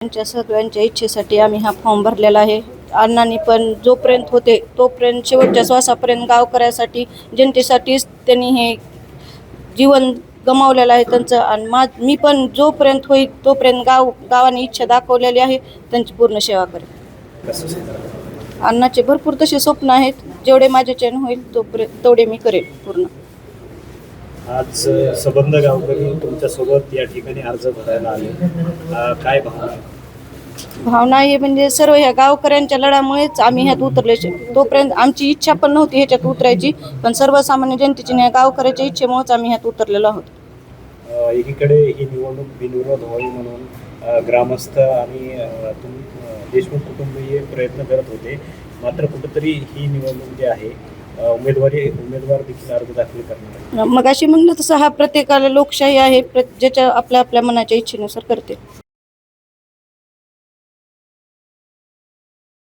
त्यांच्या सगळ्यांच्या इच्छेसाठी आम्ही हा फॉर्म भरलेला आहे. अण्णांनी पण जोपर्यंत होते तोपर्यंत शेवटच्या श्वासापर्यंत गावकऱ्यासाठी जनतेसाठीच त्यांनी हे जीवन गमावलेलं आहे त्यांचं. आणि मी पण जोपर्यंत होईल तोपर्यंत गावाने इच्छा दाखवलेली आहे, त्यांची पूर्ण सेवा करेन. अण्णाचे भरपूर तसे स्वप्न आहेत, जेवढे माझ्याच्याने होईल तोपर्यंत तेवढे मी करेन पूर्ण. आज सबंध गावकरी तुमच्यासोबत या ठिकाणी अर्ज भरायला आले, काय भावना आहे म्हणजे सर्व ह्या गावकऱ्यांच्या लढ्यामुळेच आम्ही ह्यात उतरले. तोपर्यंत आमची इच्छा पण नव्हती ह्याच्यात उतरायची, पण सर्वसामान्य जनतेची गावकऱ्याच्या इच्छेमुळेच आम्ही ह्यात उतरलेलो आहोत. एकीकडे ही निवडणूक बिनविरोध व्हावी म्हणून ग्रामस्थ आणि देशमुख कुटुंबीय प्रयत्न करत होते, मात्र कुठंतरी ही निवडणूक जी आहे उमेदवार देखील अर्ज दाखल करणार. मग अशी म्हणलं तसं हा प्रत्येकाला लोकशाही आहे, ज्याच्या आपल्या आपल्या मनाच्या इच्छेनुसार करते.